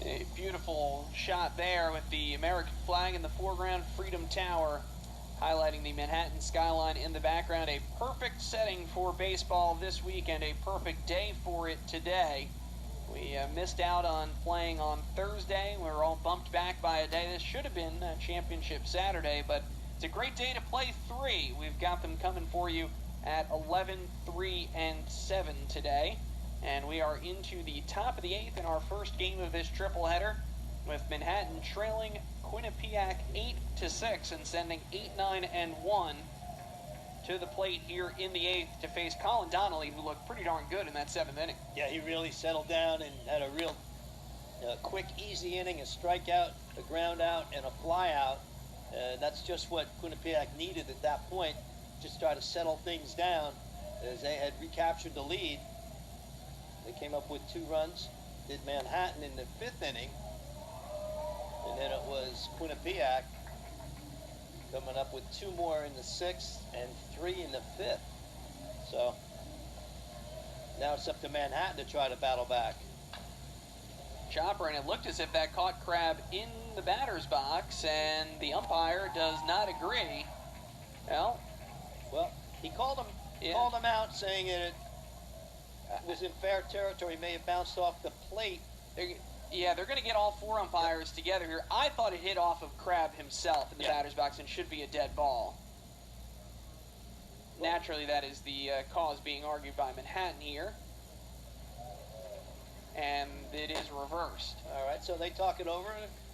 A beautiful shot there with the American flag in the foreground, Freedom Tower highlighting the Manhattan skyline in the background. A perfect setting for baseball this weekend, a perfect day for it today. We missed out on playing on Thursday. We were all bumped back by a day. This should have been Championship Saturday, but it's a great day to play 3. We've got them coming for you at 11, 3, and 7 today. And we are into the top of the 8th in our first game of this triple header, with Manhattan trailing Quinnipiac 8-6 and sending 8, 9, and 1 to the plate here in the 8th to face Colin Donnelly, who looked pretty darn good in that 7th inning. Yeah, he really settled down and had a real quick, easy inning, a strikeout, a ground out, and a fly out. That's just what Quinnipiac needed at that point, just try to settle things down as they had recaptured the lead. They came up with 2 runs, did Manhattan in the 5th inning, and then it was Quinnipiac coming up with 2 more in the 6th and 3 in the 5th. So now it's up to Manhattan to try to battle back. Chopper, and it looked as if that caught Crabb in the batter's box, and the umpire does not agree. Well, he called him out, saying that it was in fair territory, may have bounced off the plate. They're going to get all 4 umpires together here. I thought it hit off of Crabb himself in the batter's box and should be a dead ball. Naturally, that is the cause being argued by Manhattan here. And it is reversed. All right, so they talk it over.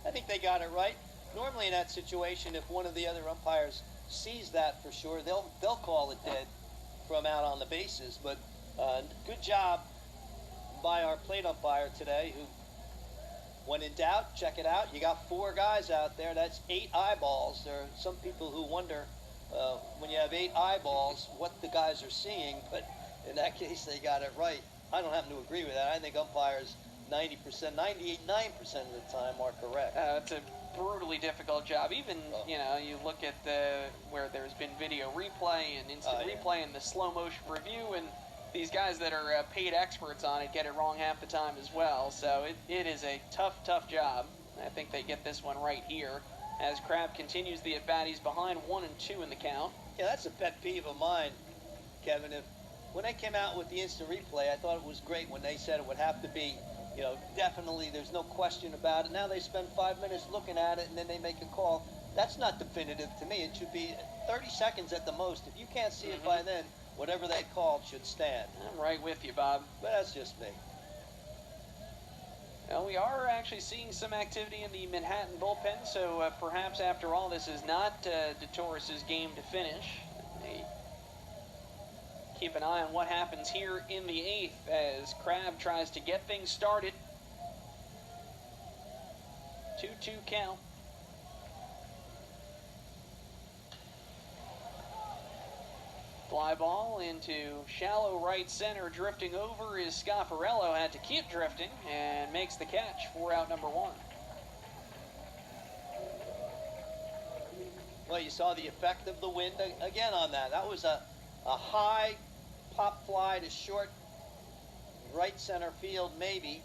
I think they got it right. Normally in that situation, if one of the other umpires sees that for sure, they'll call it dead from out on the bases. But good job by our plate umpire today, who, when in doubt, check it out. You got 4 guys out there. That's 8 eyeballs. There are some people who wonder when you have 8 eyeballs what the guys are seeing, but in that case they got it right. I don't happen to agree with that. I think umpires 90%, 98, 9% of the time are correct. It's a brutally difficult job. Even, you look at where there's been video replay and instant replay and the slow motion review, and these guys that are paid experts on it get it wrong half the time as well. So it is a tough, tough job. I think they get this one right here as Crabb continues the at-bat. He's behind 1 and 2 in the count. Yeah, that's a pet peeve of mine, Kevin. When they came out with the instant replay, I thought it was great when they said it would have to be, definitely, there's no question about it. Now they spend 5 minutes looking at it and then they make a call. That's not definitive to me. It should be 30 seconds at the most. If you can't see it by then, whatever they called should stand. I'm right with you, Bob. But that's just me. Well, we are actually seeing some activity in the Manhattan bullpen, so perhaps after all, this is not DeTorres' game to finish. Keep an eye on what happens here in the 8th as Crabb tries to get things started. 2-2 count. Fly ball into shallow right center. Drifting over is Scaffarello. Had to keep drifting and makes the catch for out number 1. Well, you saw the effect of the wind again on that. That was a high pop fly to short right center field maybe,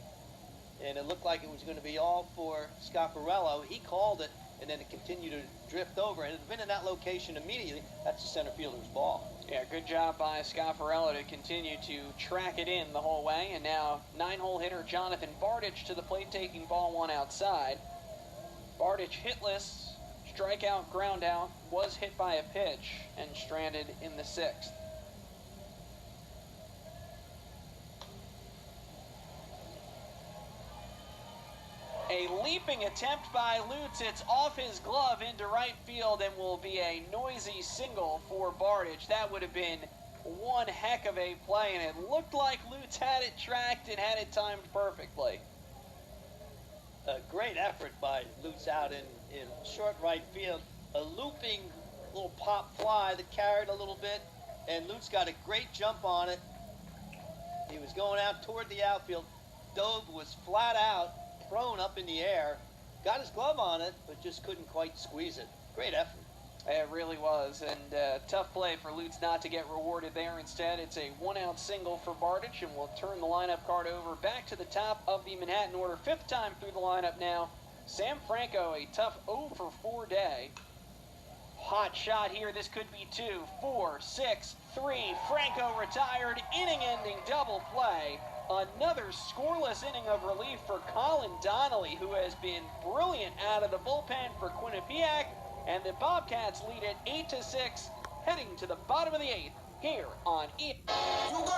and it looked like it was going to be all for Scaffarello. He called it, and then it continued to drift over, and it had been in that location immediately. That's the center fielder's ball. Yeah, good job by Scaffarello to continue to track it in the whole way, and now 9-hole hitter Jonathan Bardich to the plate, taking ball 1 outside. Bardich hitless, strikeout, ground out, was hit by a pitch, and stranded in the 6th. A leaping attempt by Lutz. It's off his glove into right field and will be a noisy single for Bardich. That would have been one heck of a play, and it looked like Lutz had it tracked and had it timed perfectly. A great effort by Lutz out in short right field. A looping little pop fly that carried a little bit, and Lutz got a great jump on it. He was going out toward the outfield. Dove was flat out, thrown up in the air, got his glove on it, but just couldn't quite squeeze it. Great effort. It really was, and tough play for Lutz not to get rewarded there. Instead, it's a one-out single for Bardich, and we'll turn the lineup card over back to the top of the Manhattan order. Fifth time through the lineup now. Sam Franco, a tough 0 for 4 day. Hot shot here. This could be 2, 4, 6, 3. Franco retired. Inning-ending double play. Another scoreless inning of relief for Colin Donnelly, who has been brilliant out of the bullpen for Quinnipiac. And the Bobcats lead it 8-6, heading to the bottom of the 8th here on ESPN.